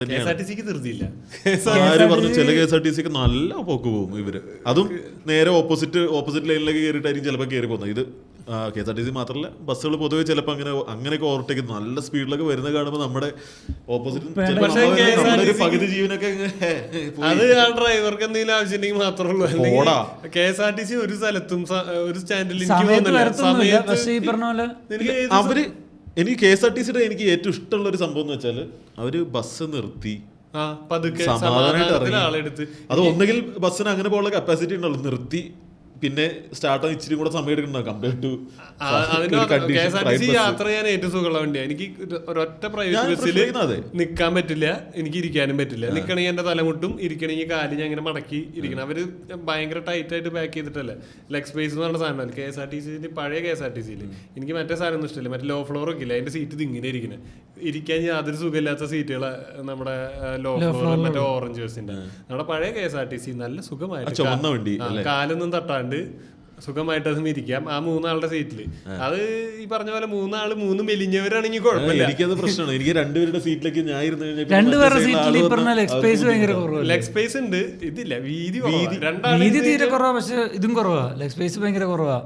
ആര് പറഞ്ഞു ചില KSRTC ഒക്കെ നല്ല പോക്ക് പോകും ഇവര്. അതും നേരെ ഓപ്പോസിറ്റ് ലൈനിലേക്ക് കയറിയിട്ടായിരിക്കും ചിലപ്പോൾ കയറി പോകുന്നത്. ഇത് KSRTC മാത്രമല്ല, ബസ്സുകൾ പൊതുവെ ചിലപ്പോൾ അങ്ങനെയൊക്കെ ഓവർടേക്ക് നല്ല സ്പീഡിലൊക്കെ വരുന്ന കാണുമ്പോൾ നമ്മുടെ ഓപ്പോസിറ്റ് പകുതി ജീവനൊക്കെ അത് ആ ഡ്രൈവർക്ക് എന്തെങ്കിലും ആവശ്യമുണ്ടെങ്കിൽ മാത്രമേ ഉള്ളൂ. KSRTC ഒരു സ്ഥലത്തും ഒരു സ്റ്റാൻഡിൽ അവര് എനിക്ക് KSRTCയുടെ എനിക്ക് ഏറ്റവും ഇഷ്ടമുള്ള ഒരു സംഭവം എന്ന് വെച്ചാൽ അവര് ബസ് നിർത്തി സമാധാനമായിട്ട് ഇറങ്ങി. അത് ഒന്നുകിൽ ബസ്സിന് അങ്ങനെ പോലുള്ള കപ്പാസിറ്റി ഉണ്ടല്ലോ, നിർത്തി പിന്നെ സ്റ്റാർട്ട് ഇച്ചിരി കൂടെ സമയം എടുക്കണ്ട കമ്പയർ ടു KSRTC യാത്ര ചെയ്യാൻ ഏറ്റവും സുഖമുള്ള വണ്ടിയാണ്. എനിക്ക് ഒരൊറ്റ പ്രൈവറ്റ് ബസ്സിൽ നിൽക്കാൻ പറ്റില്ല, എനിക്ക് ഇരിക്കാനും പറ്റില്ല. നിൽക്കണമെങ്കിൽ എന്റെ തലമുട്ടും, ഇരിക്കണമെങ്കിൽ കാല് ഞാൻ ഇങ്ങനെ മടക്കി ഇരിക്കണം. അവര് ഭയങ്കര ടൈറ്റ് ആയിട്ട് പാക്ക് ചെയ്തിട്ടല്ലേ. ലെഗ് സ്പേസ് എന്ന് പറഞ്ഞ സാധനമല്ല KSRTC. പഴയ KSRTC എനിക്ക് മറ്റേ സാധനം ഒന്നും ഇഷ്ടമില്ല. മറ്റേ ലോ ഫ്ലോർ ഒക്കെ ഇല്ല, അതിന്റെ സീറ്റ് ഇങ്ങനെ ഇരിക്കുന്നത്, ഇരിക്കാൻ യാതൊരു സുഖമില്ലാത്ത സീറ്റുകള്. നമ്മുടെ ലോ ഫ്ലോർ മറ്റേ ഓറഞ്ച് ബസ്സിന്റെ നമ്മുടെ പഴയ KSRTC നല്ല സുഖമായിട്ട് കാലൊന്നും തട്ടാണ്ട് സുഖമായിട്ട് അതും ഇരിക്കാം ആ മൂന്നാളുടെ സീറ്റില്. അത് ഈ പറഞ്ഞ പോലെ മൂന്ന് മെലിഞ്ഞവരാണെങ്കിൽ കുഴപ്പമില്ല. എനിക്കത് പ്രശ്നമാണ്. എനിക്ക് രണ്ടുപേരുടെ സീറ്റിലേക്ക് ഞാൻ ലെഗ് സ്പേസ് ഉണ്ട്, ഇതില്ല വീതി തീരെ കുറവാ. പക്ഷെ ഇതും കുറവാ, ലെഗ് സ്പേസ് ഭയങ്കര കുറവാ.